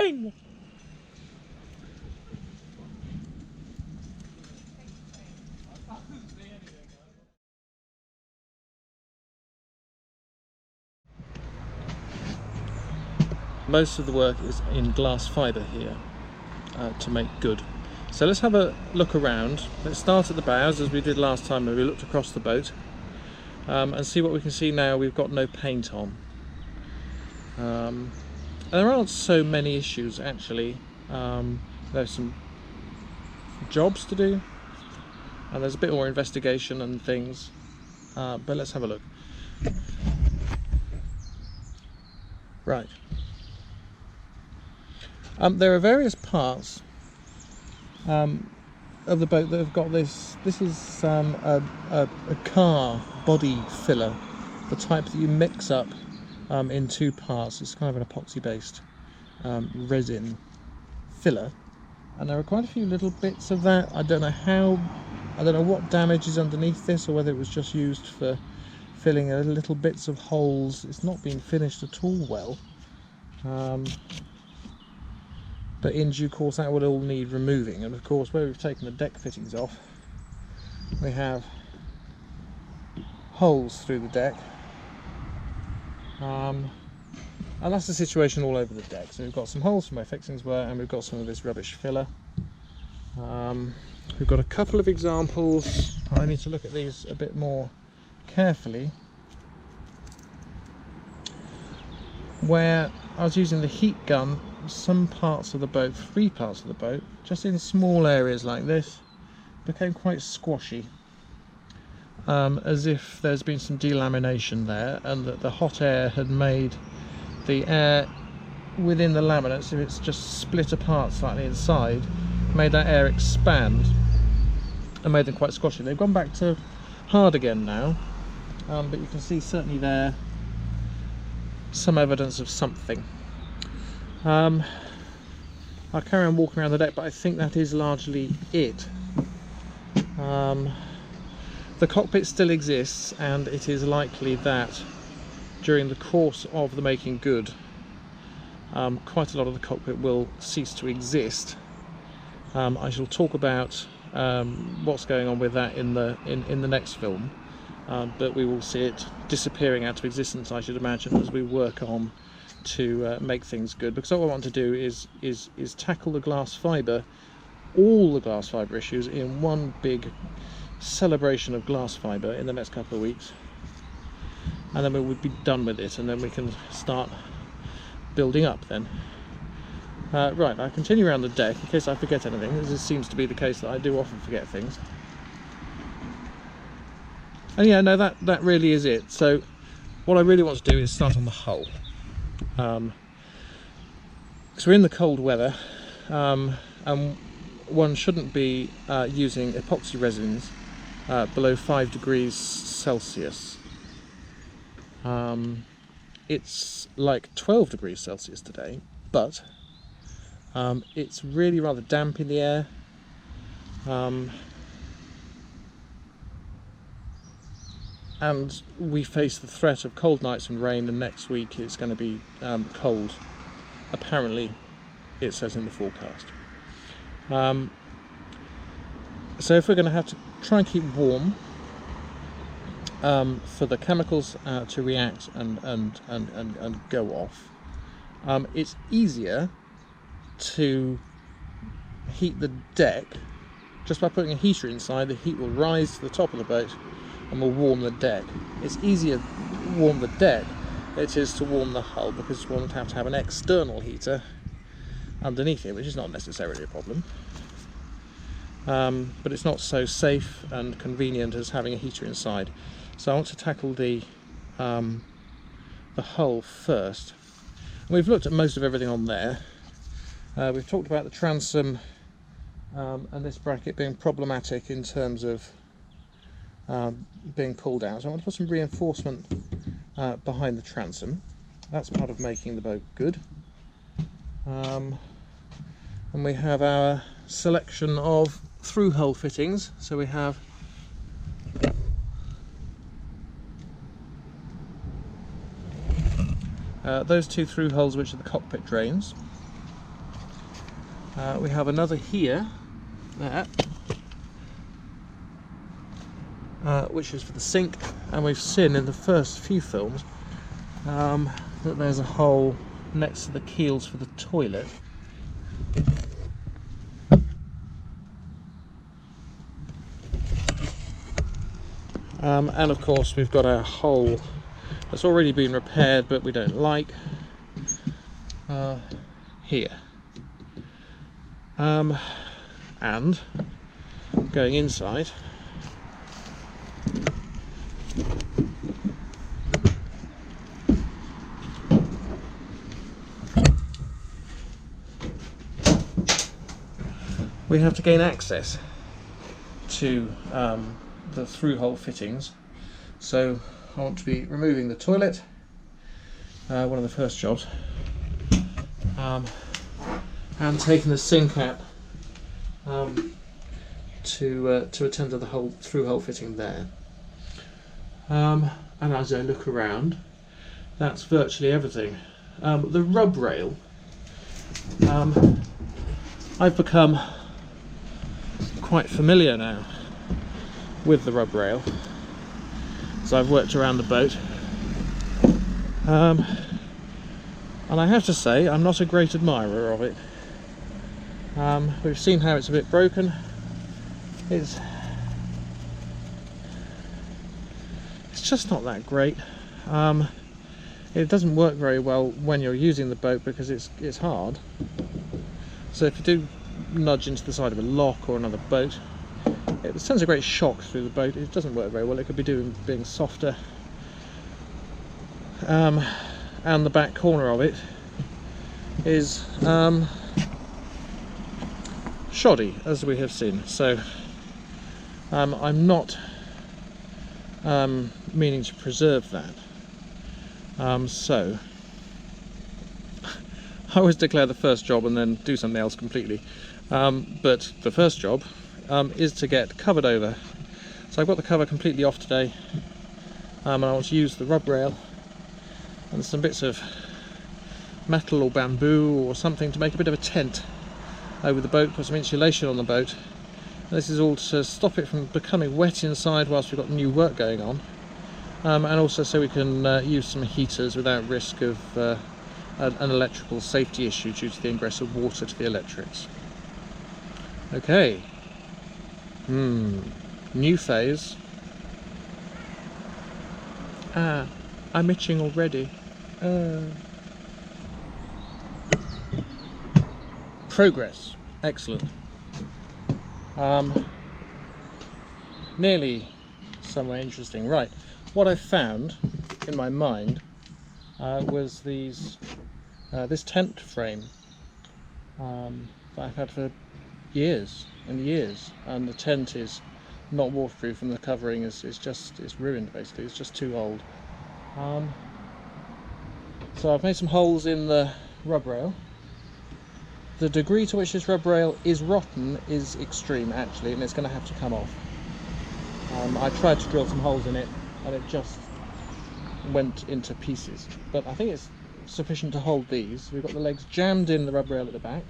doing? Most of the work is in glass fibre here to make good. So let's have a look around. Let's start at the bows as we did last time when we looked across the boat and see what we can see now we've got no paint on. And there aren't so many issues actually. There's some jobs to do and there's a bit more investigation and things, but let's have a look. Right. There are various parts of the boat that have got this. This is a car body filler, the type that you mix up in two parts. It's kind of an epoxy based resin filler, and there are quite a few little bits of that. I don't know what damage is underneath this, or whether it was just used for filling little bits of holes. It's not been finished at all well. But in due course that would all need removing, and of course where we've taken the deck fittings off we have holes through the deck, and that's the situation all over the deck. So we've got some holes from where fixings were, and we've got some of this rubbish filler. We've got a couple of examples. I need to look at these a bit more carefully, where I was using the heat gun. Some parts of the boat, 3 parts of the boat, just in small areas like this, became quite squashy, as if there's been some delamination there, and that the hot air had made the air within the laminates, if it's just split apart slightly inside, made that air expand and made them quite squashy. They've gone back to hard again now, but you can see certainly there some evidence of something. I'll carry on walking around the deck, but I think that is largely it. The cockpit still exists, and it is likely that during the course of the making good, quite a lot of the cockpit will cease to exist. I shall talk about what's going on with that in the next film, but we will see it disappearing out of existence, I should imagine, as we work on to make things good, because all I want to do is tackle the glass fibre, all the glass fibre issues in one big celebration of glass fibre in the next couple of weeks, and then we would be done with it, and then we can start building up then. Right, I continue around the deck in case I forget anything. This seems to be the case that I do often forget things. And yeah, no, that really is it. So what I really want to do is start on the hull. So we're in the cold weather, and one shouldn't be using epoxy resins below 5 degrees Celsius. It's like 12 degrees Celsius today, but it's really rather damp in the air. And we face the threat of cold nights and rain, and next week it's going to be cold. Apparently, it says in the forecast. So if we're going to have to try and keep warm for the chemicals to react and go off, it's easier to heat the deck just by putting a heater inside. The heat will rise to the top of the boat and will warm the deck. It's easier to warm the deck than it is to warm the hull, because one would have to have an external heater underneath it, which is not necessarily a problem. But it's not so safe and convenient as having a heater inside. So I want to tackle the hull first. And we've looked at most of everything on there. We've talked about the transom and this bracket being problematic in terms of being pulled out. So I want to put some reinforcement behind the transom. That's part of making the boat good. And we have our selection of through hull fittings. So we have those 2 through hulls, which are the cockpit drains. We have another here, there, which is for the sink, and we've seen in the first few films that there's a hole next to the keels for the toilet. And of course we've got our hole that's already been repaired but we don't like here. And going inside, we have to gain access to the through-hole fittings. So I want to be removing the toilet, one of the first jobs, and taking the sink out to attend to the whole through-hole fitting there. And as I look around, that's virtually everything. The rub rail, I've become quite familiar now with the rub rail as I've worked around the boat, and I have to say I'm not a great admirer of it. We've seen how it's a bit broken. It's just not that great. It doesn't work very well when you're using the boat because it's hard. So if you do nudge into the side of a lock or another boat, it sends a great shock through the boat. It doesn't work very well. It could be being softer. And the back corner of it is shoddy, as we have seen. So I'm not meaning to preserve that. So I always declare the first job and then do something else completely. But the first job is to get covered over. So I've got the cover completely off today, and I want to use the rub rail and some bits of metal or bamboo or something to make a bit of a tent over the boat, put some insulation on the boat. This is all to stop it from becoming wet inside whilst we've got new work going on, and also so we can use some heaters without risk of an electrical safety issue due to the ingress of water to the electrics. Okay. New phase. I'm itching already. Progress. Excellent. Nearly somewhere interesting. Right. What I found in my mind was this tent frame that I've had for years and years, and the tent is not waterproof and the covering is ruined basically. It's just too old. So I've made some holes in the rub rail. The degree to which this rub rail is rotten is extreme actually, and it's going to have to come off. I tried to drill some holes in it and it just went into pieces, but I think it's sufficient to hold these. We've got the legs jammed in the rub rail at the back.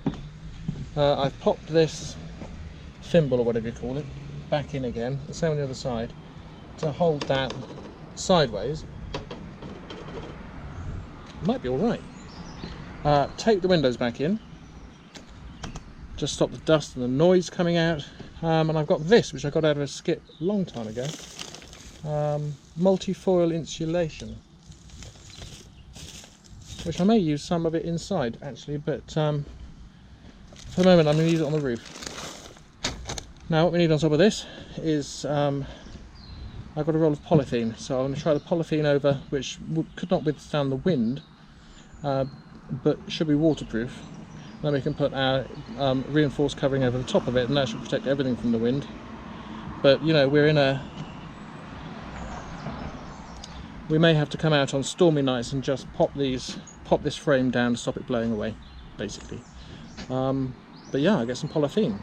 I've popped this thimble, or whatever you call it, back in again, the same on the other side, to hold that sideways. Might be alright. Take the windows back in, just stop the dust and the noise coming out, and I've got this, which I got out of a skip a long time ago, multi-foil insulation, which I may use some of it inside actually, but for the moment I'm going to use it on the roof. Now what we need on top of this is I've got a roll of polythene, so I'm going to try the polythene over, which could not withstand the wind, but should be waterproof. Then we can put our reinforced covering over the top of it, and that should protect everything from the wind. But you know, we may have to come out on stormy nights and just pop this frame down to stop it blowing away, basically. But yeah, I get some polythene,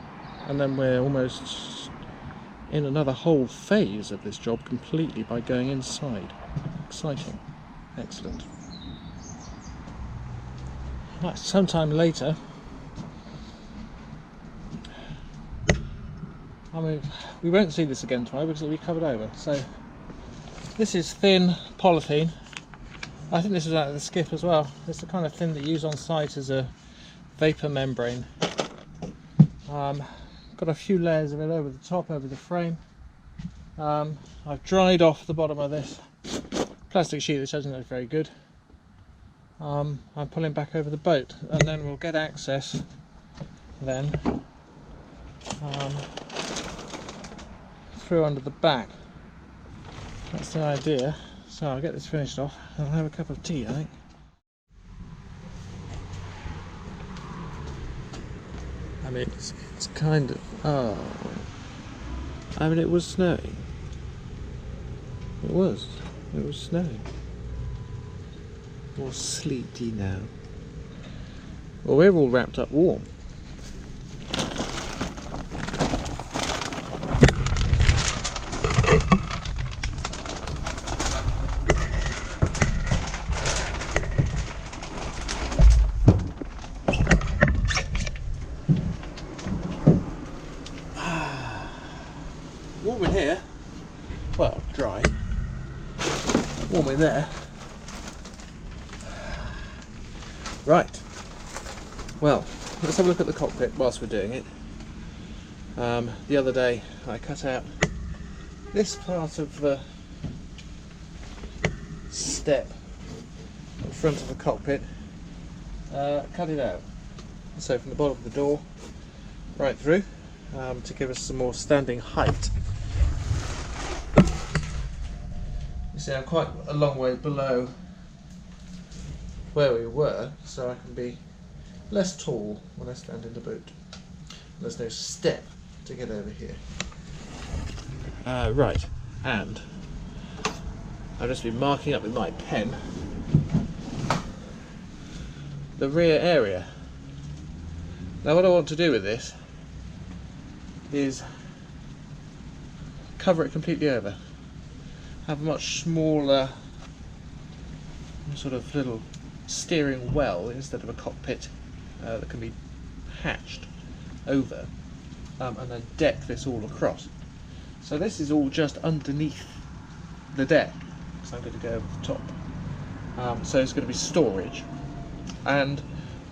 and then we're almost in another whole phase of this job completely by going inside. Exciting. Excellent. Right, sometime later I mean, we won't see this again tomorrow because it'll be covered over. So this is thin polythene. I think this is out of the skip as well. It's the kind of thing that you use on site as a vapour membrane. Got a few layers of it over the top, over the frame. I've dried off the bottom of this plastic sheet, which doesn't look very good. I'm pulling back over the boat, and then we'll get access then through under the back. That's the idea. So I'll get this finished off and I'll have a cup of tea, I think. I mean, it's kind of... oh... I mean, it was snowing. It was snowing. All sleety now. Well, we're all wrapped up warm. Warm in here. Well, dry. Warm in there. Right. Well, let's have a look at the cockpit whilst we're doing it. The other day I cut out this part of the step in front of the cockpit. Cut it out. So from the bottom of the door right through to give us some more standing height. You see, I'm quite a long way below where we were, so I can be less tall when I stand in the boat. There's no step to get over here. Right, and I've just been marking up with my pen the rear area. Now what I want to do with this is cover it completely over. Have a much smaller sort of little steering well instead of a cockpit that can be hatched over, and then deck this all across. So this is all just underneath the deck, so I'm going to go over the top. So it's going to be storage and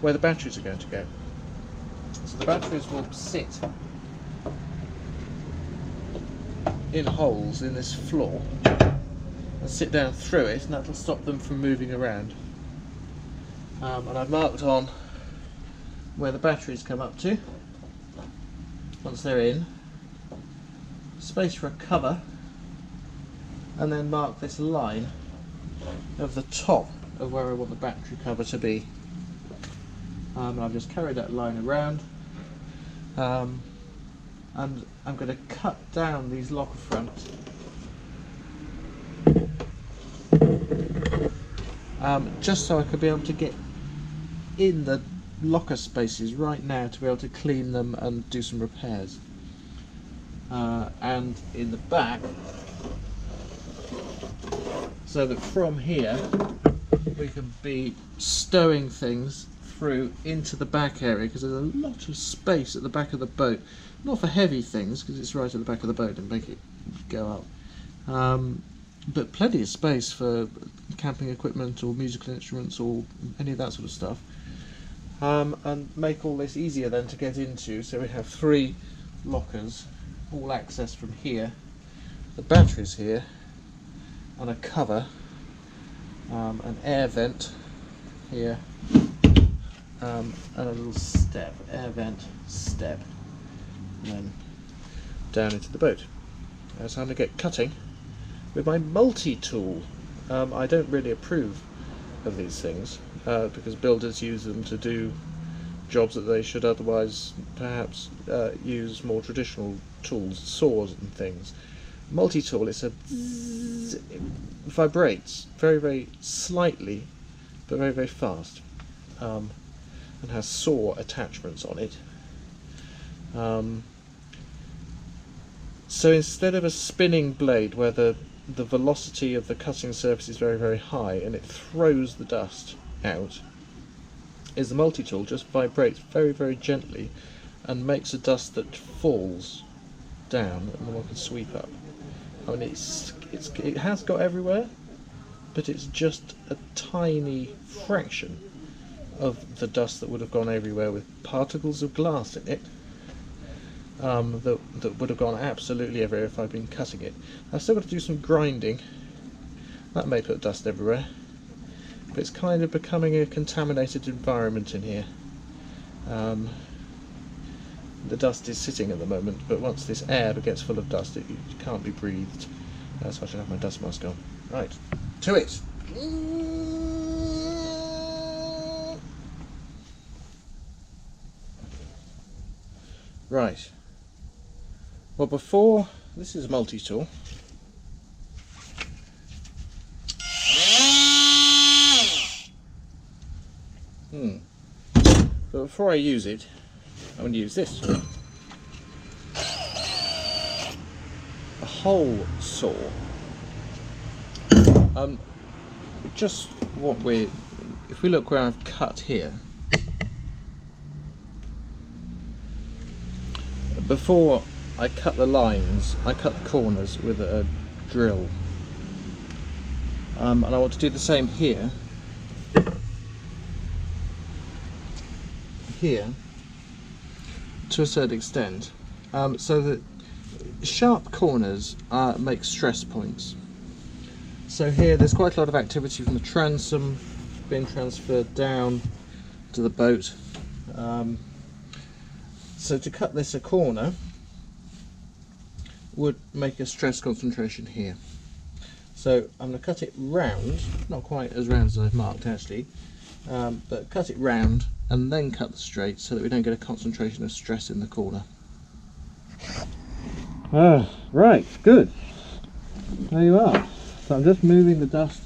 where the batteries are going to go. So the batteries will sit in holes in this floor and sit down through it, and that will stop them from moving around. And I've marked on where the batteries come up to once they're in, space for a cover, and then mark this line of the top of where I want the battery cover to be. And I've just carried that line around, and I'm going to cut down these locker fronts just so I could be able to get in the locker spaces right now to be able to clean them and do some repairs. And in the back, so that from here we can be stowing things through into the back area, because there's a lot of space at the back of the boat. Not for heavy things, because it's right at the back of the boat and make it go up. But plenty of space for camping equipment or musical instruments or any of that sort of stuff. And make all this easier then to get into. So we have 3 lockers, all accessed from here, the batteries here, and a cover, an air vent here, and a little step, air vent, step, and then down into the boat. So I'm going to get cutting with my multi-tool. I don't really approve of these things because builders use them to do jobs that they should otherwise perhaps use more traditional tools, saws and things. Multi-tool, it's a zzz, it vibrates very, very slightly but very, very fast, and has saw attachments on it. So instead of a spinning blade where the velocity of the cutting surface is very, very high and it throws the dust out, is the multi-tool just vibrates very, very gently and makes a dust that falls down and then one can sweep up. I mean, it has got everywhere, but it's just a tiny fraction of the dust that would have gone everywhere with particles of glass in it. That would have gone absolutely everywhere if I'd been cutting it. I've still got to do some grinding. That may put dust everywhere, but it's kind of becoming a contaminated environment in here. The dust is sitting at the moment, but once this air gets full of dust, it can't be breathed. So I should have my dust mask on. Right, to it! Right. Well, before, this is a multi-tool. But before I use it, I'm going to use this. A hole saw. Just what if we look where I've cut here, before I cut the lines, I cut the corners with a drill, and I want to do the same here, to a certain extent, so that sharp corners make stress points. So here there's quite a lot of activity from the transom being transferred down to the boat. So to cut this a corner would make a stress concentration here. So I'm going to cut it round, not quite as round as I've marked actually, but cut it round and then cut the straight so that we don't get a concentration of stress in the corner. Right, good. There you are. So I'm just moving the dust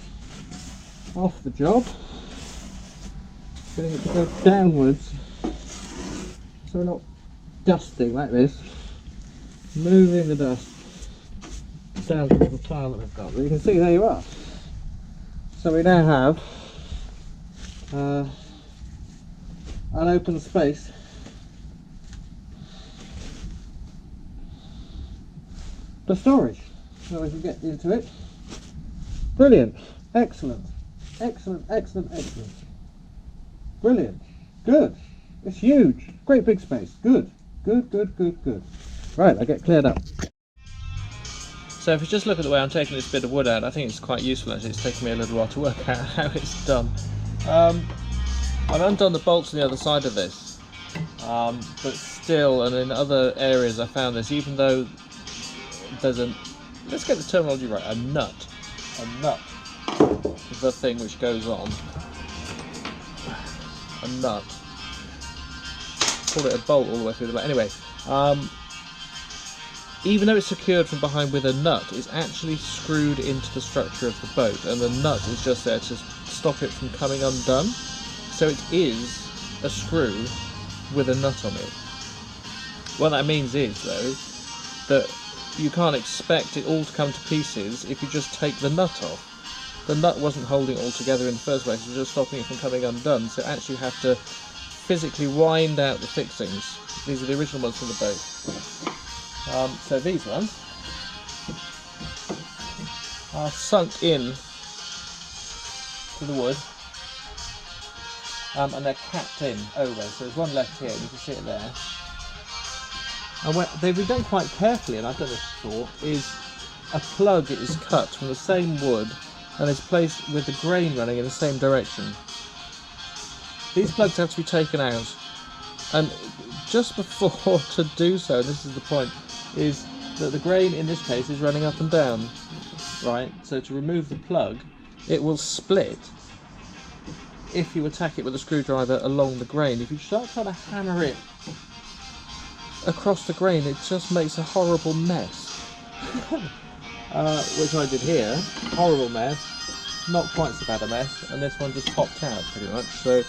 off the job, getting it to go downwards so we're not dusting like this, moving the dust down to the tile that we've got. But you can see, there you are. So we now have an open space for storage, so we can get into it. Brilliant, excellent, excellent, excellent, excellent, brilliant, good. It's huge, great big space, good, good, good, good, good. Right, I get cleared up. So if you just look at the way I'm taking this bit of wood out, I think it's quite useful actually. It's taken me a little while to work out how it's done. I've undone the bolts on the other side of this, but still, and in other areas I found this, even though there's let's get the terminology right, a nut, the thing which goes on, a nut, call it a bolt all the way through the back. Anyway, even though it's secured from behind with a nut, it's actually screwed into the structure of the boat, and the nut is just there to stop it from coming undone. So it is a screw with a nut on it. What that means is, though, that you can't expect it all to come to pieces if you just take the nut off. The nut wasn't holding it all together in the first place, it was just stopping it from coming undone, so actually you have to physically wind out the fixings. These are the original ones from the boat. So these ones are sunk in to the wood, and they're capped in over. So there's one left here, you can see it there. And what they've been done quite carefully, and I've done this before, is a plug is cut from the same wood and is placed with the grain running in the same direction. These plugs have to be taken out, and just before to do so, and this is the point, is that the grain in this case is running up and down, right? So to remove the plug, it will split if you attack it with a screwdriver along the grain. If you start trying to hammer it across the grain, it just makes a horrible mess. Which I did here, horrible mess, not quite so bad a mess, and this one just popped out pretty much. So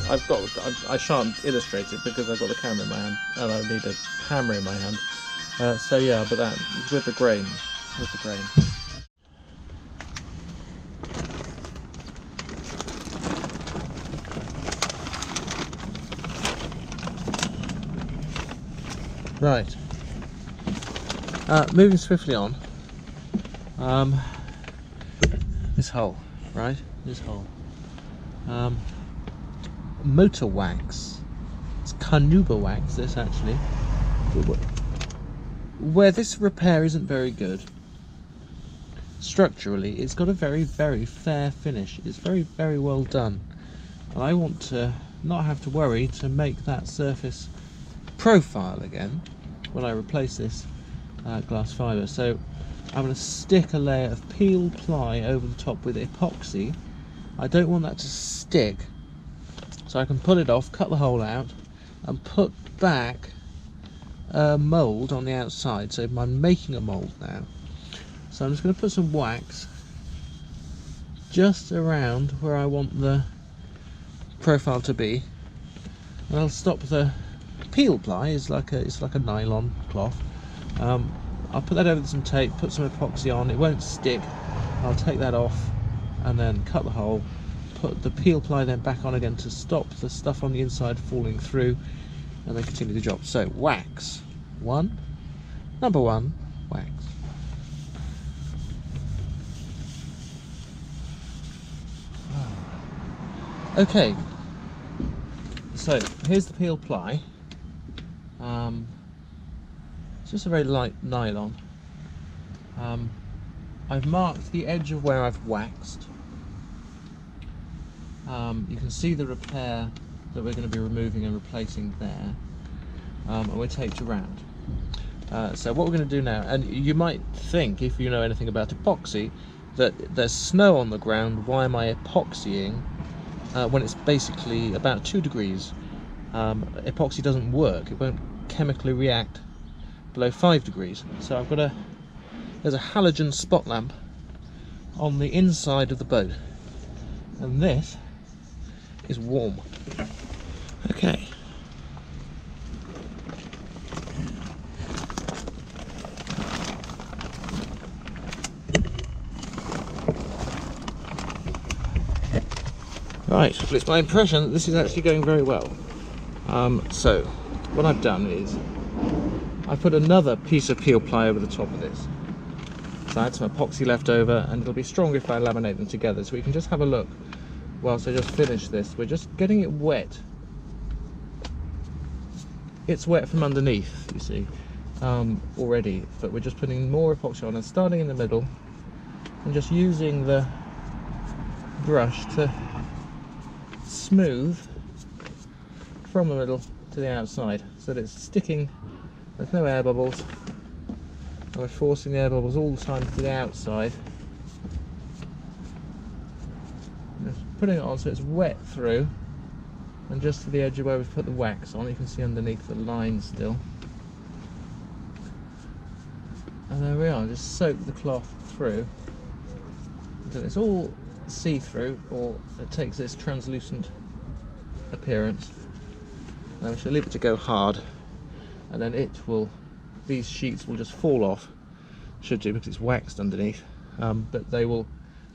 I shan't illustrate it because I've got the camera in my hand and I need a hammer in my hand. So yeah, but that with the grain, Right. Moving swiftly on. This hole, right? This hole. Motor wax. It's carnauba wax, this actually. Where this repair isn't very good, structurally, it's got a very, very fair finish. It's very, very well done. And I want to not have to worry to make that surface profile again when I replace this glass fibre. So I'm going to stick a layer of peel ply over the top with epoxy. I don't want that to stick, so I can pull it off, cut the hole out, and put back a mould on the outside. So I'm making a mould now. So I'm just going to put some wax just around where I want the profile to be, and I'll stop the peel ply. It's like a nylon cloth. I'll put that over with some tape, put some epoxy on. It won't stick. I'll take that off and then cut the hole, put the peel ply then back on again to stop the stuff on the inside falling through, and then continue the job. So wax number one, wax. Okay, so here's the peel ply. It's just a very light nylon. I've marked the edge of where I've waxed. You can see the repair that we're going to be removing and replacing there, and we're taped around. So what we're going to do now, and you might think, if you know anything about epoxy, that there's snow on the ground. Why am I epoxying when it's basically about 2 degrees? Epoxy doesn't work. It won't chemically react below 5 degrees. So I've got there's a halogen spot lamp on the inside of the boat, and this is warm. Okay. Right, well, it's my impression that this is actually going very well. So what I've done is I've put another piece of peel ply over the top of this. So I had some epoxy left over, and it'll be stronger if I laminate them together. So we can just have a look whilst I just finish this. We're just getting it wet. It's wet from underneath, you see, already, but we're just putting more epoxy on and starting in the middle and just using the brush to smooth from the middle to the outside so that it's sticking. There's no air bubbles, and we're forcing the air bubbles all the time to the outside. Just putting it on so it's wet through, and just to the edge of where we've put the wax on. You can see underneath the line still. And there we are, just soak the cloth through until it's all see-through, or it takes this translucent appearance. And we shall leave it to go hard, and then these sheets will just fall off, should do, because it's waxed underneath, but they will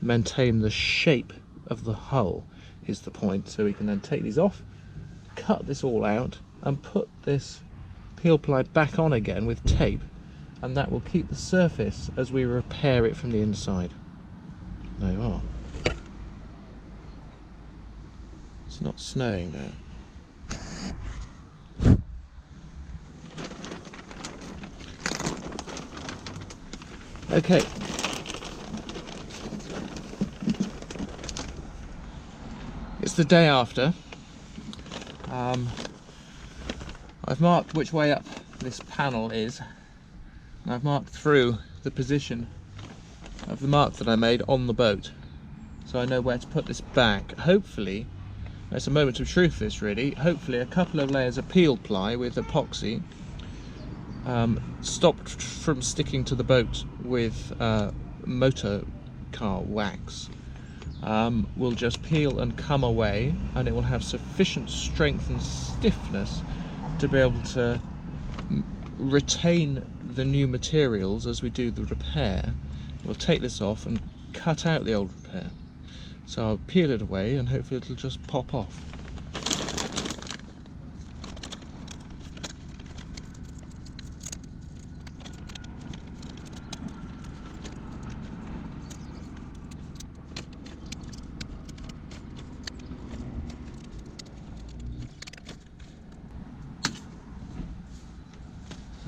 maintain the shape of the hull, is the point. So we can then take these off, cut this all out, and put this peel ply back on again with tape, and that will keep the surface as we repair it from the inside. There you are. It's not snowing now. Okay. It's the day after. I've marked which way up this panel is, and I've marked through the position of the mark that I made on the boat, so I know where to put this back. Hopefully, it's a moment of truth this really, hopefully a couple of layers of peel ply with epoxy stopped from sticking to the boat with motor car wax will just peel and come away, and it will have sufficient strength and stiffness to be able to retain the new materials as we do the repair. We'll take this off and cut out the old repair. So I'll peel it away and hopefully it'll just pop off.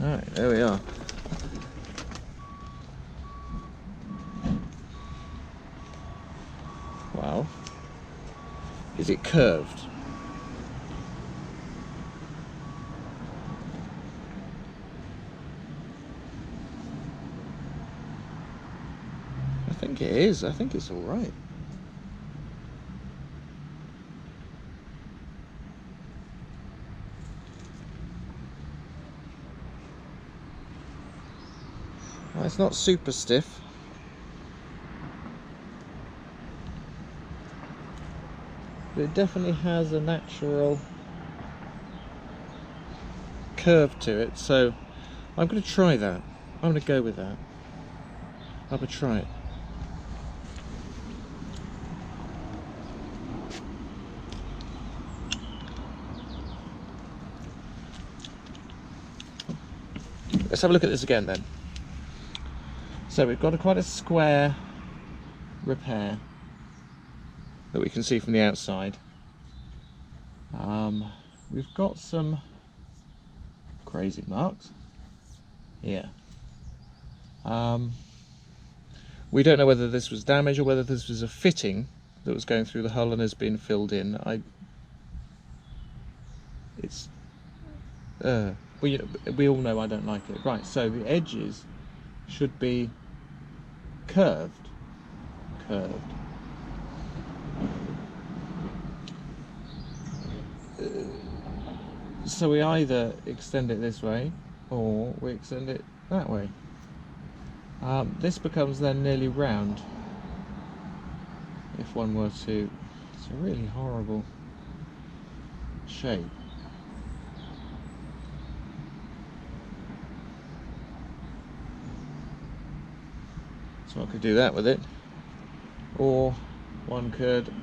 Alright, there we are. Wow. Is it curved? I think it is. I think it's all right. Well, it's not super stiff. But it definitely has a natural curve to it, so I'm going to try that. I'm going to go with that. I'm going to try it. Let's have a look at this again then. So we've got quite a square repair that we can see from the outside. We've got some crazy marks here. We don't know whether this was damaged or whether this was a fitting that was going through the hull and has been filled in. We all know I don't like it. Right, so the edges should be curved. So we either extend it this way or we extend it that way. This becomes then nearly round if one were to. It's a really horrible shape. So I could do that with it, or one could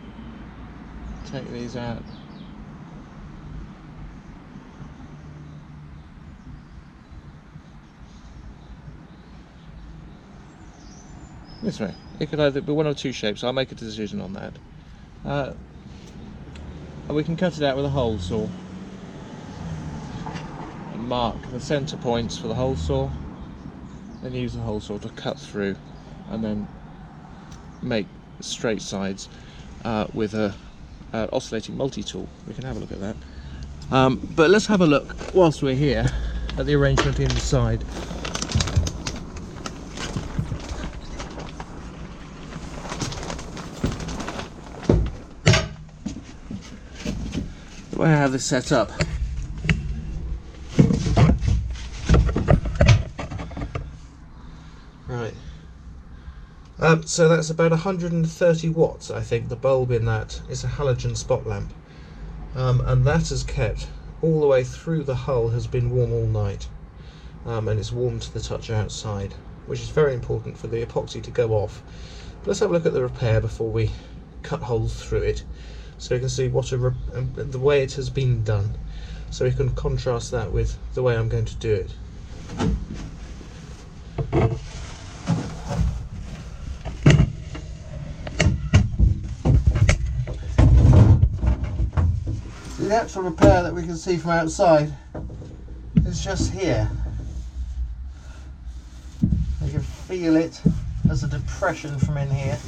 take these out this way. It could either be one or two shapes. I'll make a decision on that. And we can cut it out with a hole saw and mark the centre points for the hole saw, then use the hole saw to cut through and then make straight sides with a oscillating multi-tool. We can have a look at that. But let's have a look whilst we're here at the arrangement inside. The way I have this set up, right. So that's about 130 watts, I think. The bulb in that is a halogen spot lamp, and that has kept all the way through the hull, has been warm all night, and it's warm to the touch outside, which is very important for the epoxy to go off. But let's have a look at the repair before we cut holes through it, so you can see what the way it has been done, so we can contrast that with the way I'm going to do it. The actual repair that we can see from outside is just here. You can feel it as a depression from in here.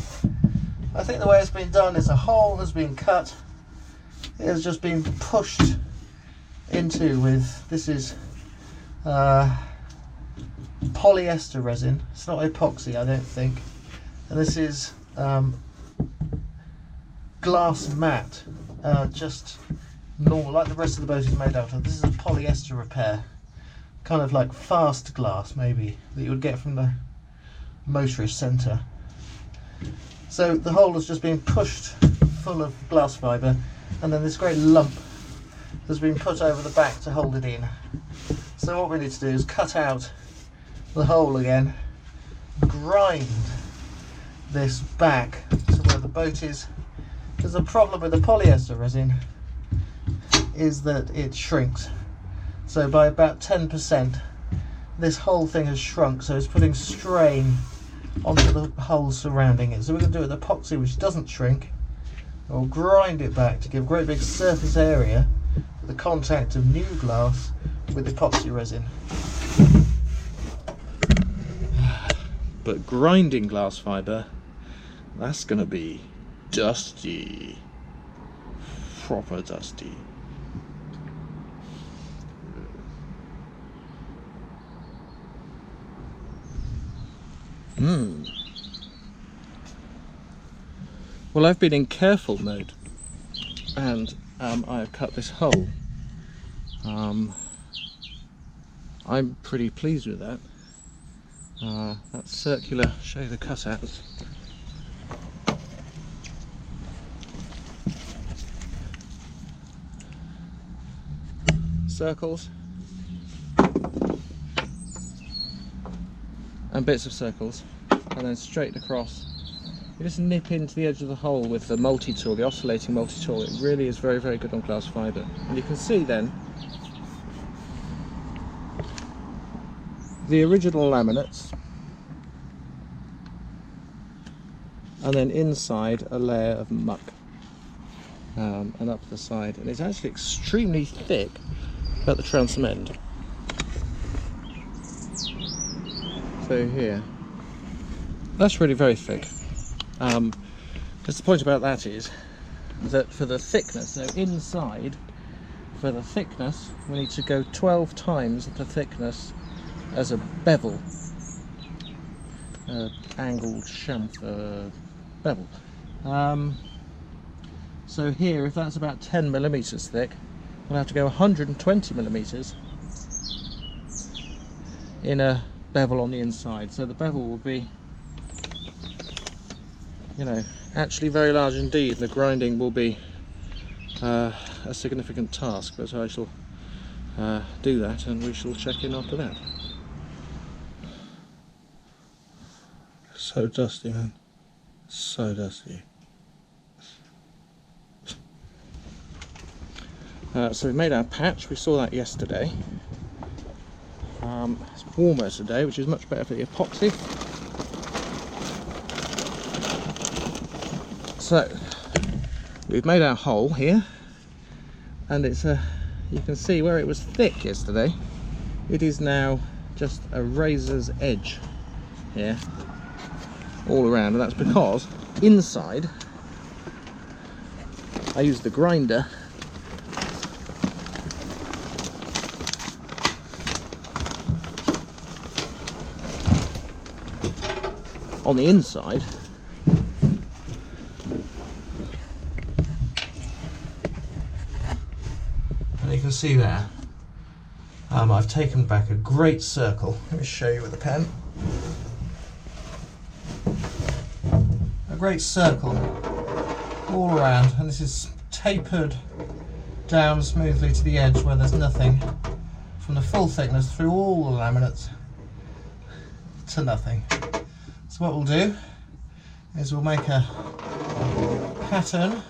I think the way it's been done is a hole has been cut, it has just been pushed into with, this is polyester resin, it's not epoxy I don't think, and this is glass mat, just normal, like the rest of the boat is made out of. This is a polyester repair, kind of like fast glass maybe, that you would get from the motorist centre. So the hole has just been pushed full of glass fibre, and then this great lump has been put over the back to hold it in. So what we need to do is cut out the hole again, grind this back to where the boat is. There's a problem with the polyester resin, is that it shrinks. So by about 10%, this whole thing has shrunk, so it's putting strain onto the holes surrounding it. So we're going to do it with epoxy, which doesn't shrink. We'll grind it back to give a great big surface area for the contact of new glass with epoxy resin. but grinding glass fibre, that's going to be dusty, proper dusty. Well, I've been in careful mode, and I have cut this hole. I'm pretty pleased with that. That circular, show you the cutouts. Circles and bits of circles, and then straight across. You just nip into the edge of the hole with the multi-tool, the oscillating multi-tool. It really is very, very good on glass fibre. And you can see then the original laminates, and then inside a layer of muck, and up the side. And it's actually extremely thick at the transom end. So here, that's really very thick. Just the point about that is that for the thickness, so inside, for the thickness, we need to go 12 times the thickness as a bevel, angled chamfer bevel. So here, if that's about 10 millimeters thick, we'll have to go 120 millimeters in a bevel on the inside. So the bevel will be, you know, actually very large indeed. The grinding will be a significant task, but I shall do that, and we shall check in after that. So dusty, man. So dusty. So we made our patch. We saw that yesterday. It's warmer today, which is much better for the epoxy. So we've made our hole here, and it's you can see where it was thick yesterday, it is now just a razor's edge here all around, and that's because inside I used the grinder on the inside. And you can see there, I've taken back a great circle. Let me show you with a pen. A great circle all around, and this is tapered down smoothly to the edge where there's nothing, from the full thickness through all the laminates to nothing. So what we'll do is we'll make a pattern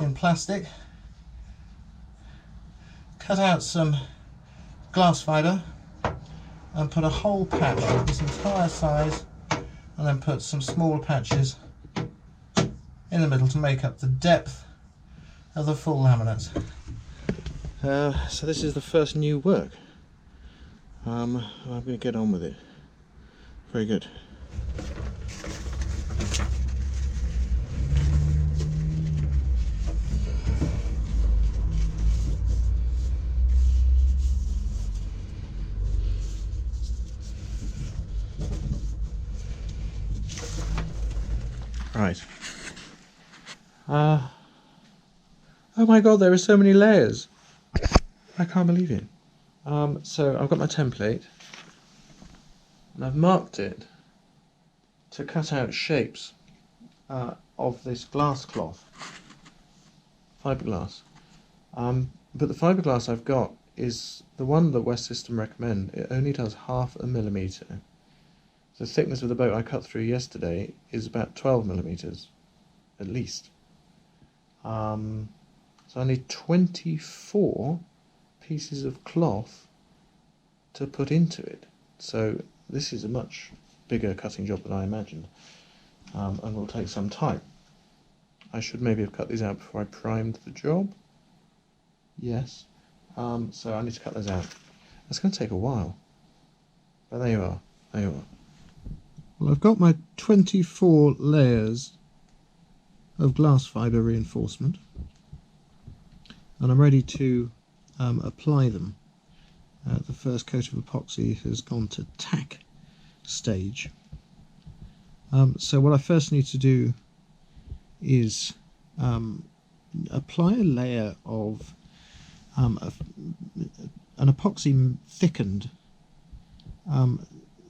in plastic, cut out some glass fibre and put a whole patch of this entire size, and then put some smaller patches in the middle to make up the depth of the full laminate. So this is the first new work. I'm going to get on with it. Very good. Right. Oh my god, there are so many layers. I can't believe it. So I've got my template, and I've marked it to cut out shapes of this glass cloth, fiberglass. But the fiberglass I've got is the one that West System recommend. It only does 0.5 millimeter. The thickness of the boat I cut through yesterday is about 12 millimeters, at least. So I need 24 pieces of cloth to put into it. So this is a much bigger cutting job than I imagined, and will take some time. I should maybe have cut these out before I primed the job. Yes. So I need to cut those out. That's going to take a while. But there you are. There you are. Well, I've got my 24 layers of glass fibre reinforcement, and I'm ready to apply them. The first coat of epoxy has gone to tack stage. So what I first need to do is apply a layer of an epoxy thickened.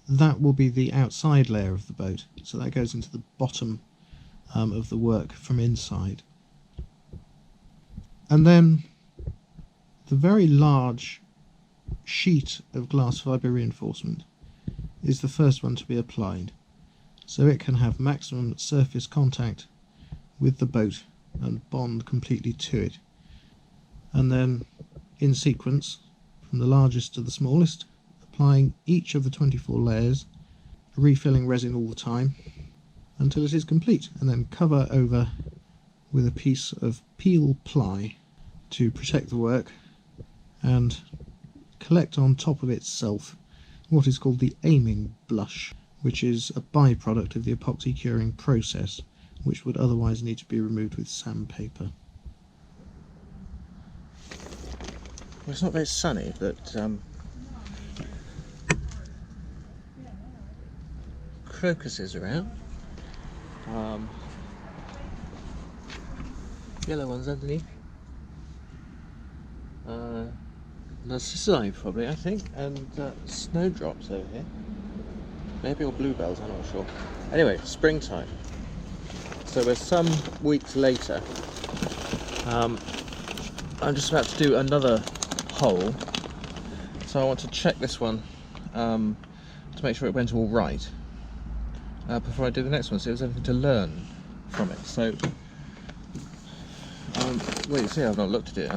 That will be the outside layer of the boat, so that goes into the bottom of the work from inside. And then the very large sheet of glass fibre reinforcement is the first one to be applied, so it can have maximum surface contact with the boat and bond completely to it. And then in sequence, from the largest to the smallest, applying each of the 24 layers, refilling resin all the time until it is complete, and then cover over with a piece of peel ply to protect the work, and collect on top of itself what is called the aiming blush, which is a byproduct of the epoxy curing process, which would otherwise need to be removed with sandpaper. Well, it's not very sunny, but crocuses are out. Yellow ones underneath. Narcissi probably, I think, and snowdrops over here. Maybe, or bluebells, I'm not sure. Anyway, springtime. So we're some weeks later. I'm just about to do another hole, so I want to check this one to make sure it went all right before I do the next one, so there's anything to learn from it. So wait, see, I've not looked at it.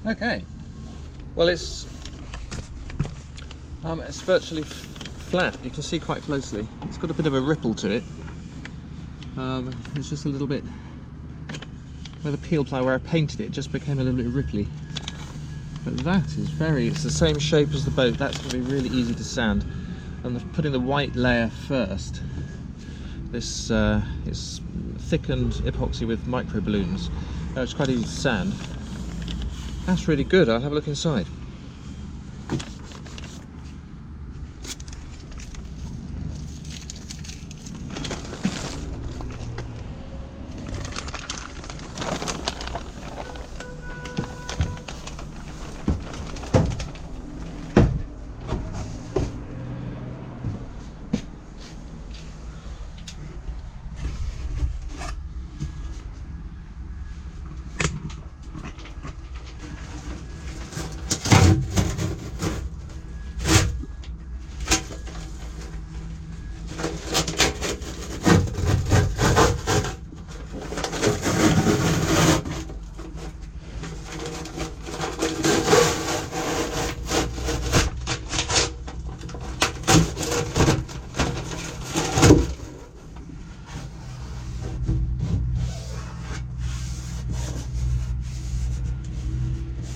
Okay, well it's virtually flat. You can see quite closely. It's got a bit of a ripple to it. It's just a little bit where the peel ply, where I painted it, just became a little bit ripply. But that is it's the same shape as the boat. That's going to be really easy to sand. And putting the white layer first. This is thickened epoxy with micro balloons. It's quite easy to sand. That's really good. I'll have a look inside.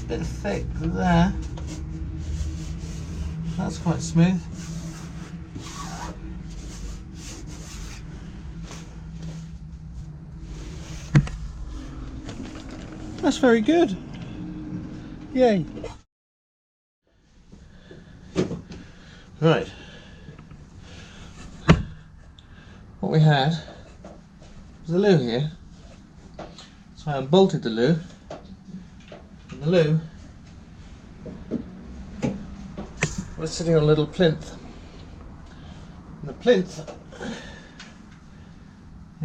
Bit thick there. That's quite smooth. That's very good. Yay. Right. What we had was a loo here. So I unbolted the loo. And the loo was sitting on a little plinth. And the plinth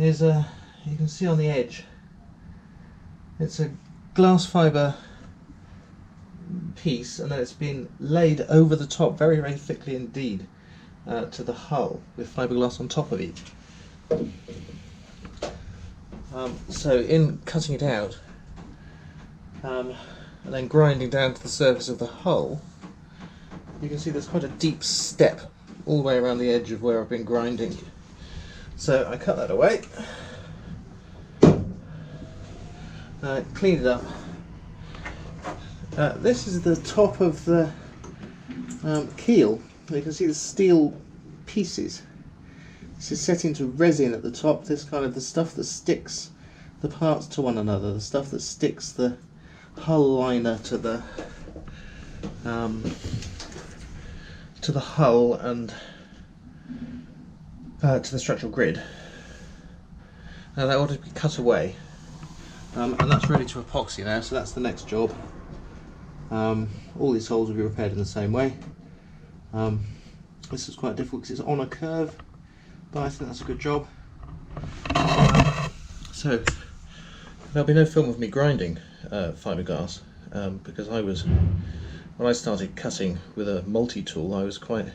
is a, you can see on the edge, it's a glass fibre piece, and then it's been laid over the top very, very thickly indeed to the hull with fiberglass on top of it. So in cutting it out and then grinding down to the surface of the hull, you can see there's quite a deep step all the way around the edge of where I've been grinding. So I cut that away, cleaned it up. This is the top of the keel. You can see the steel pieces. This is set into resin at the top. This kind of the stuff that sticks the parts to one another, the stuff that sticks the hull liner to the hull and to the structural grid. Now that ought to be cut away, and that's ready to epoxy now. So that's the next job. All these holes will be repaired in the same way. This is quite difficult because it's on a curve, but I think that's a good job. So there'll be no film of me grinding fiberglass, because when I started cutting with a multi-tool, I was quite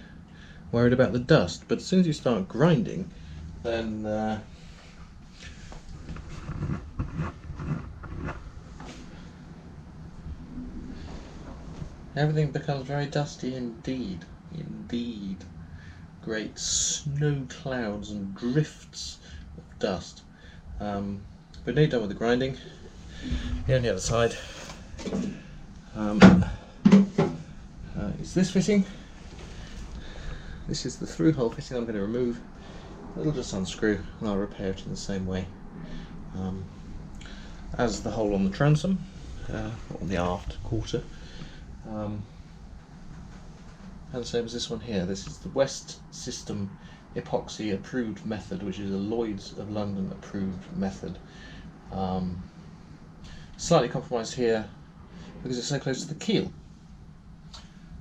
worried about the dust. But as soon as you start grinding, then everything becomes very dusty indeed. Indeed. Great snow clouds and drifts of dust. But now you're done with the grinding. Here on the other side is this fitting. This is the through hole fitting I'm going to remove. It'll just unscrew and I'll repair it in the same way as the hole on the transom, on the aft quarter. And the same as this one here. This is the West System Epoxy approved method, which is a Lloyd's of London approved method. Slightly compromised here because it's so close to the keel.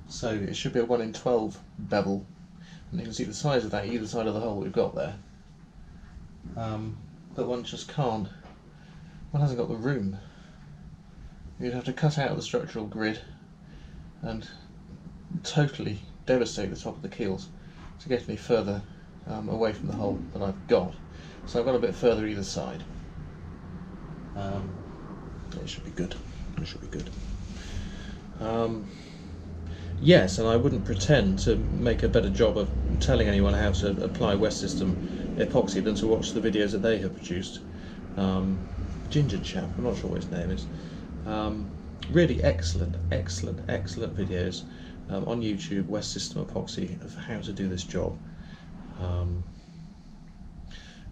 So it should be a 1 in 12 bevel, and you can see the size of that either side of the hole we've got there. But one just can't. One hasn't got the room. You'd have to cut out the structural grid and totally devastate the top of the keels to get any further away from the hole than I've got. So I've got a bit further either side. It should be good. It should be good. Yes, and I wouldn't pretend to make a better job of telling anyone how to apply West System Epoxy than to watch the videos that they have produced. Ginger chap, I'm not sure what his name is. Really excellent videos on YouTube, West System Epoxy, of how to do this job.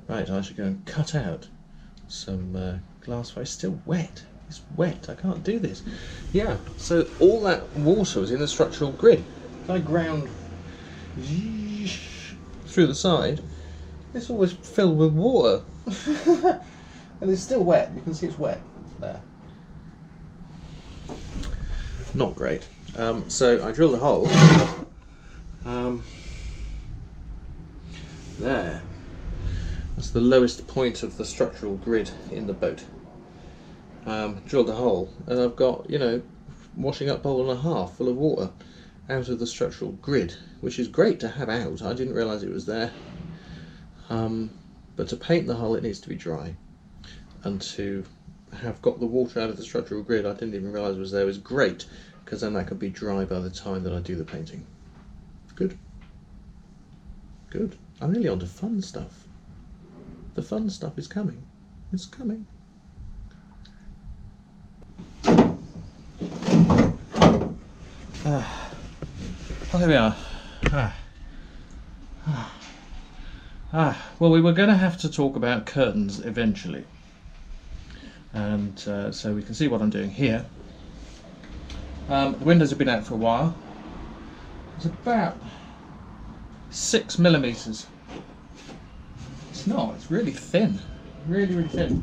Right, I should go and cut out some glass fibre. It's still wet. It's wet. I can't do this. Yeah, so all that water was in the structural grid. If I ground through the side, it's always filled with water. And it's still wet. You can see it's wet there. Not great. So I drilled a hole there. That's the lowest point of the structural grid in the boat. Drilled a hole, and I've got, you know, washing up bowl and a half full of water out of the structural grid, which is great to have out. I didn't realise it was there. But to paint the hull, it needs to be dry, and to have got the water out of the structural grid, I didn't even realise it was there, was great, because then that could be dry by the time that I do the painting. Good. Good. I'm really on to fun stuff. The fun stuff is coming. It's coming. Oh, here we are. Well, we were going to have to talk about curtains eventually, and so we can see what I'm doing here. The windows have been out for a while. It's about 6 millimeters. It's not. It's really thin. Really, really thin.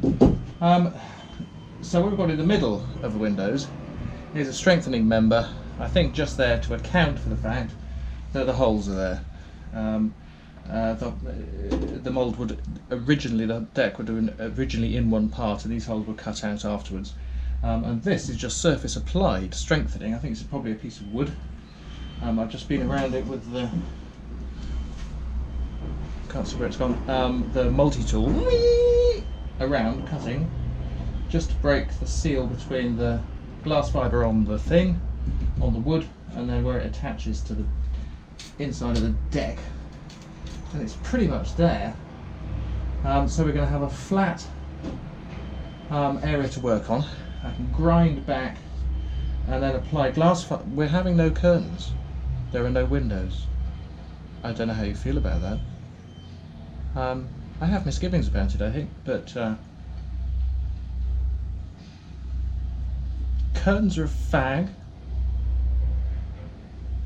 So what we've got in the middle of the windows is a strengthening member. I think just there to account for the fact that the holes are there. the mould would originally, the deck would have been originally in one part, and these holes were cut out afterwards. And this is just surface applied strengthening. I think it's probably a piece of wood. I've just been around it with the, can't see where it's gone, the multi-tool, around cutting, just to break the seal between the glass fibre on the thing, on the wood, and then where it attaches to the inside of the deck. And it's pretty much there. So we're going to have a flat area to work on. I can grind back and then apply glass fibre. We're having no curtains. There are no windows. I don't know how you feel about that. I have misgivings about it, I think, but curtains are a fag.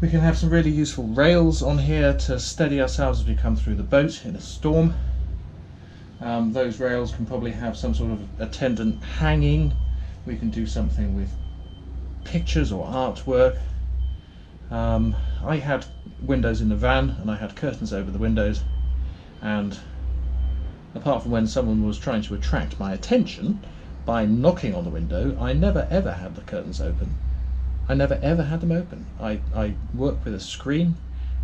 We can have some really useful rails on here to steady ourselves as we come through the boat in a storm. Those rails can probably have some sort of attendant hanging. We can do something with pictures or artwork. I had windows in the van and I had curtains over the windows, and apart from when someone was trying to attract my attention by knocking on the window, I never ever had the curtains open. I never ever had them open. I work with a screen.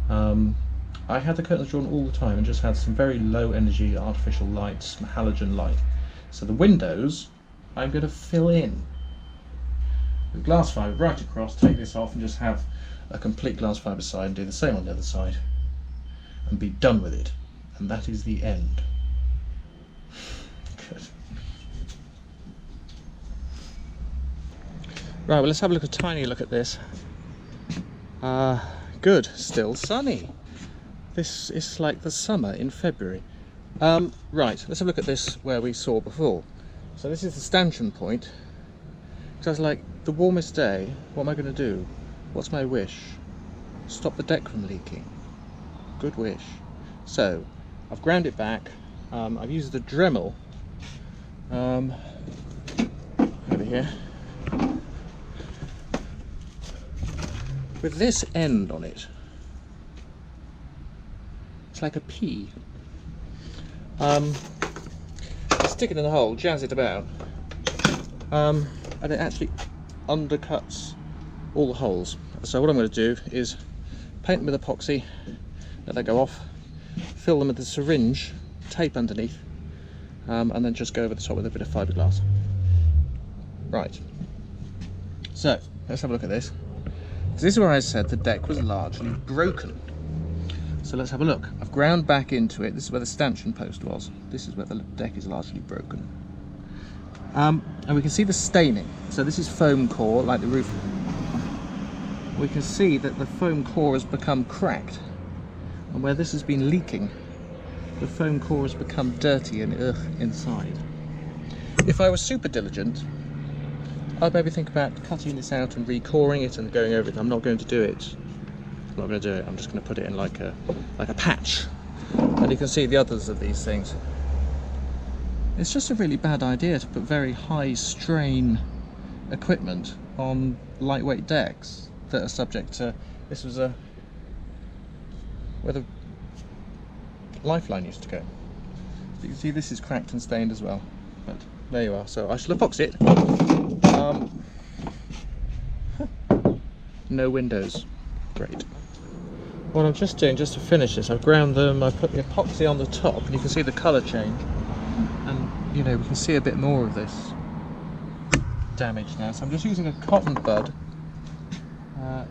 I had the curtains drawn all the time and just had some very low energy artificial light, some halogen light. So the windows I'm going to fill in with glass fibre right across, take this off and just have a complete glass fibre side and do the same on the other side and be done with it. And that is the end. Good. Right, well, let's have a tiny look at this. Good, still sunny. This is like the summer in February. Right, let's have a look at this where we saw before. So this is the stanchion point. So I was like, the warmest day, what am I going to do? What's my wish? Stop the deck from leaking. Good wish. So, I've ground it back. I've used the Dremel over here with this end on it. It's like a pea. Stick it in the hole, jazz it about, and it actually undercuts all the holes. So what I'm going to do is paint them with epoxy, let that go off, fill them with the syringe, tape underneath, and then just go over the top with a bit of fiberglass. Right, so let's have a look at this. This is where I said the deck was largely broken. So let's have a look. I've ground back into it. This is where the stanchion post was. This is where the deck is largely broken. And we can see the staining. So this is foam core, like the roof. We can see that the foam core has become cracked. And where this has been leaking, the foam core has become dirty and inside. If I was super diligent, I'd maybe think about cutting this out and re-coring it and going over it. I'm not going to do it. I'm not going to do it. I'm just going to put it in like a patch. And you can see the others of these things. It's just a really bad idea to put very high strain equipment on lightweight decks that are subject to, this was where the lifeline used to go. You can see this is cracked and stained as well. But there you are. So I shall epoxy it. No windows. Great. What I'm just doing, just to finish this, I've ground them, I've put the epoxy on the top, and you can see the colour change. And, you know, we can see a bit more of this damage now. So I'm just using a cotton bud,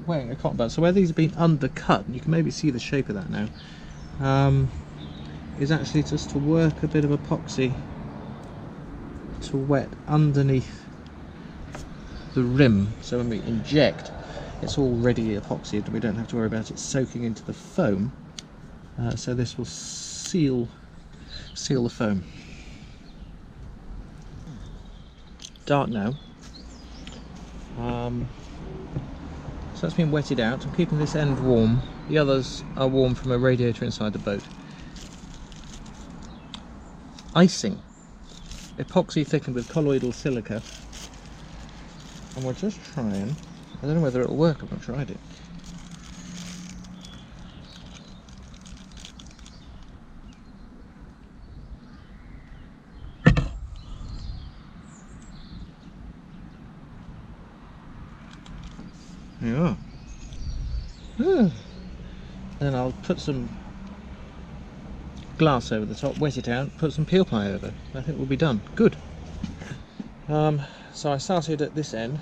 weighing a cotton bud. So where these have been undercut, and you can maybe see the shape of that now, is actually just to work a bit of epoxy to wet underneath the rim. So when we inject, it's already epoxied and we don't have to worry about it soaking into the foam. So this will seal the foam. Dark now. So that's been wetted out. I'm keeping this end warm. The others are warm from a radiator inside the boat. Icing. Epoxy thickened with colloidal silica. And we're just trying, I don't know whether it'll work, I've not tried it. Yeah. Then I'll put some glass over the top, wet it out, put some peel ply over. I think we'll be done. Good. So I started at this end.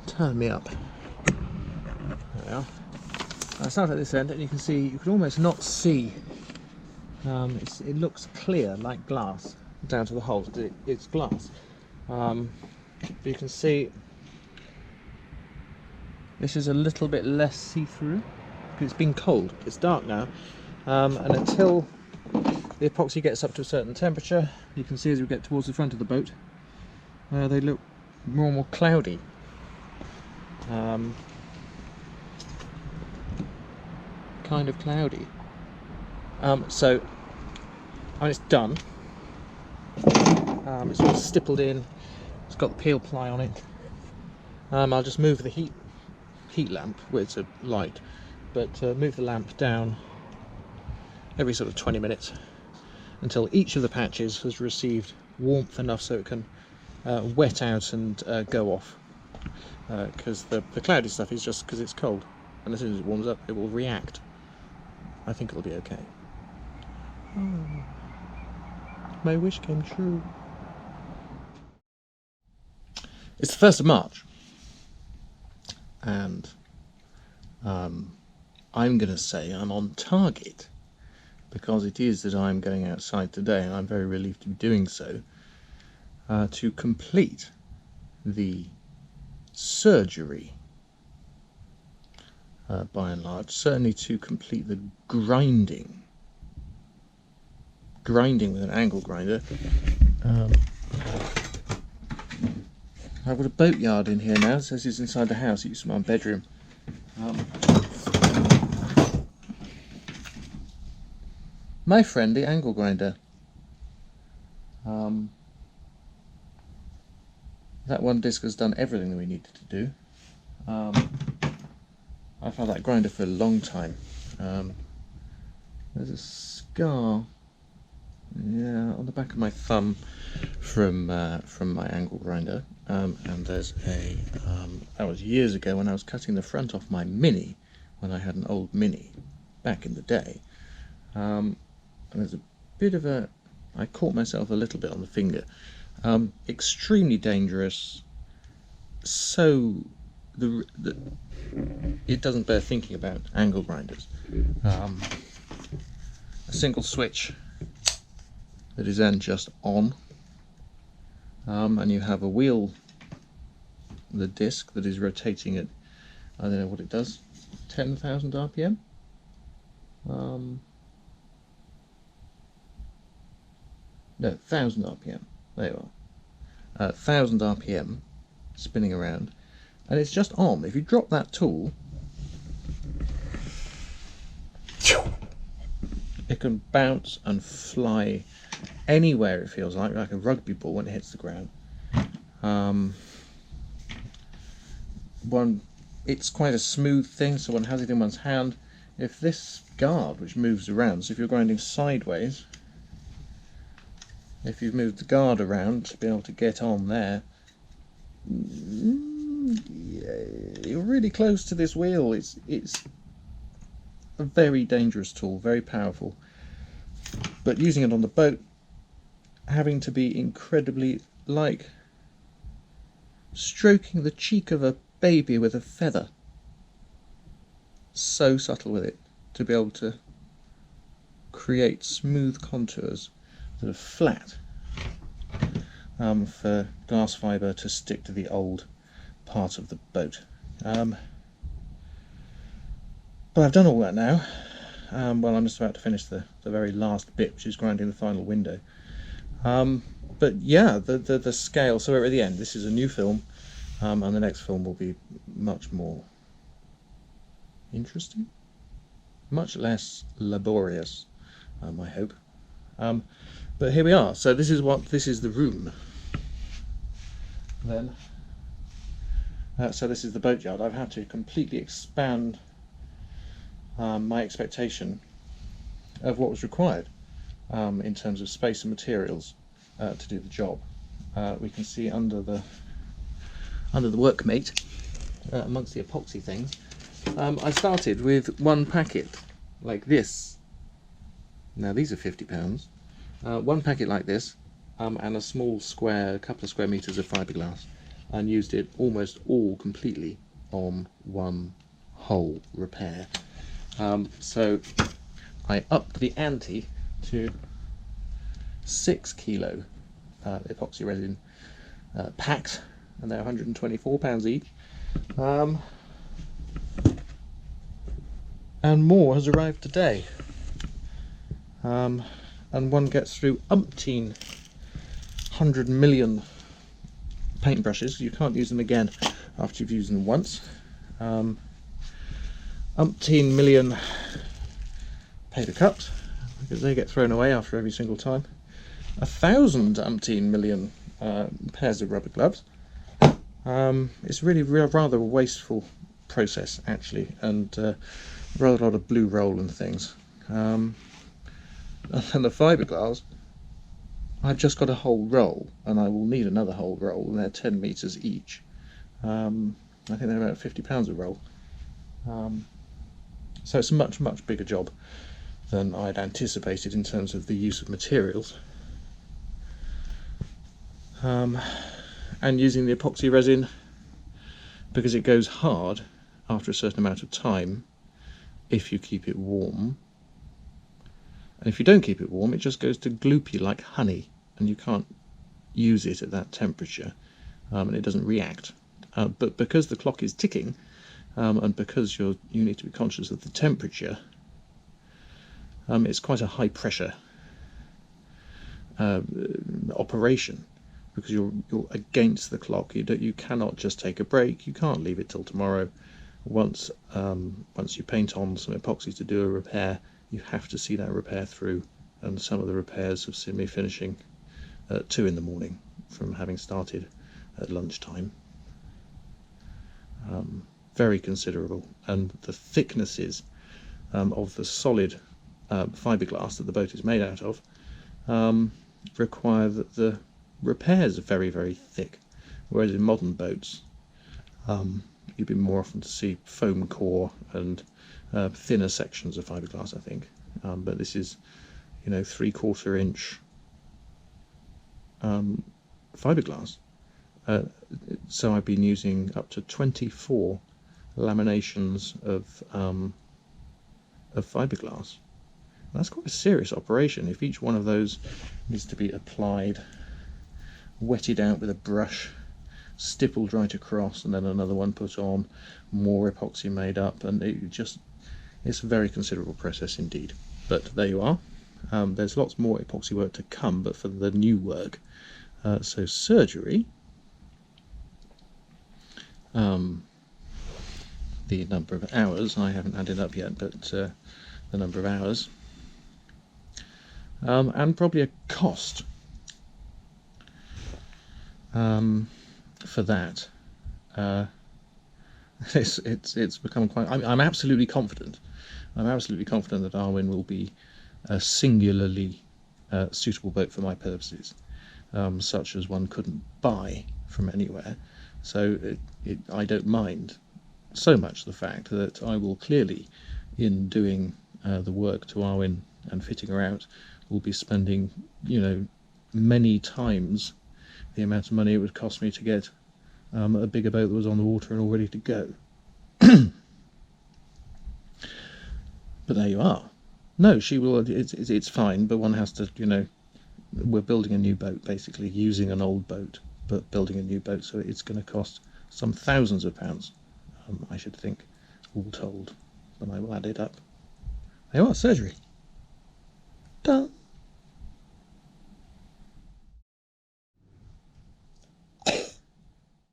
Turn me up. There we are. I started at this end, and you can see, you can almost not see. It looks clear like glass down to the holes. It's glass. But you can see this is a little bit less see-through because it's been cold. It's dark now, and until the epoxy gets up to a certain temperature, you can see as we get towards the front of the boat, they look more and more cloudy. Kind of cloudy. So, I mean, it's done. It's all stippled in. It's got the peel ply on it. I'll just move the heat lamp, where it's a light, but move the lamp down every sort of 20 minutes until each of the patches has received warmth enough so it can wet out and go off. Because the cloudy stuff is just because it's cold, and as soon as it warms up, it will react. I think it'll be okay. Oh, my wish came true. It's the 1st of March, and I'm going to say I'm on target, because it is that I'm going outside today, and I'm very relieved to be doing so, to complete the surgery, by and large. Certainly to complete the grinding with an angle grinder. I've got a boatyard in here now. It says it's inside the house. It used to be my bedroom. My friend, the angle grinder. That one disc has done everything that we needed to do. I've had that grinder for a long time. There's a scar, yeah, on the back of my thumb from my angle grinder, and there's a that was years ago when I was cutting the front off my Mini, when I had an old Mini back in the day. And there's a bit of a, I caught myself a little bit on the finger. Extremely dangerous. So it doesn't bear thinking about angle grinders. A single switch that is then just on, and you have a wheel, the disc that is rotating at, I don't know what it does, 10,000 RPM. No, 1,000 RPM. There you are. 1,000 RPM, spinning around, and it's just on. If you drop that tool, it can bounce and fly anywhere, it feels like a rugby ball when it hits the ground. It's quite a smooth thing, so one has it in one's hand. If this guard, which moves around, so if you're grinding sideways, if you've moved the guard around to be able to get on there, you're really close to this wheel. It's a very dangerous tool, very powerful, but using it on the boat, having to be incredibly, like stroking the cheek of a baby with a feather, so subtle with it, to be able to create smooth contours that are flat, for glass fibre to stick to the old part of the boat. But I've done all that now. Well, I'm just about to finish the very last bit, which is grinding the final window. But yeah, the scale, so we're at the end. This is a new film, and the next film will be much more interesting, much less laborious, I hope. But here we are. So this is the room. Then, so this is the boatyard. I've had to completely expand my expectation of what was required in terms of space and materials to do the job. We can see under under the workmate amongst the epoxy things. I started with one packet like this. Now these are £50. One packet like this, and a small square, a couple of square meters of fiberglass, and used it almost all completely on one whole repair. So I upped the ante to 6 kilo epoxy resin packs, and they're £124 each. And more has arrived today. And one gets through umpteen 100 million paintbrushes. You can't use them again after you've used them once. Umpteen million paper cups, because they get thrown away after every single time. 1,000 umpteen million pairs of rubber gloves. It's really rather a wasteful process, actually, and rather a lot of blue roll and things. And the fiberglass, I've just got a whole roll, and I will need another whole roll, and they're 10 meters each. I think they're about £50 a roll. So it's a much bigger job than I'd anticipated in terms of the use of materials. And using the epoxy resin, because it goes hard after a certain amount of time if you keep it warm, and if you don't keep it warm it just goes to gloopy like honey, and you can't use it at that temperature, and it doesn't react. But because the clock is ticking, and because you need to be conscious of the temperature, it's quite a high pressure operation, because you're against the clock. You cannot just take a break. You can't leave it till tomorrow. Once you paint on some epoxy to do a repair, you have to see that repair through, and some of the repairs have seen me finishing at 2 in the morning from having started at lunchtime. Very considerable, and the thicknesses of the solid fiberglass that the boat is made out of require that the repairs are very thick, whereas in modern boats you'd be more often to see foam core and thinner sections of fiberglass, I think. But this is, 3/4 inch fiberglass. So I've been using up to 24 laminations of fiberglass. That's quite a serious operation. If each one of those needs to be applied, wetted out with a brush, stippled right across, and then another one put on, more epoxy made up, and it's a very considerable process indeed. But there you are. There's lots more epoxy work to come, but for the new work, so surgery, the number of hours, I haven't added up yet, but the number of hours, and probably a cost for that. It's become quite. I'm absolutely confident. I'm absolutely confident that Arwen will be a singularly suitable boat for my purposes, such as one couldn't buy from anywhere. So I don't mind so much the fact that I will clearly, in doing the work to Arwen and fitting her out, will be spending, many times the amount of money it would cost me to get a bigger boat that was on the water and all ready to go. But there you are. No, she will. It's fine, but one has to, we're building a new boat, basically using an old boat, but building a new boat, so it's going to cost some thousands of pounds, I should think, all told. But I will add it up. There you are, surgery. Done.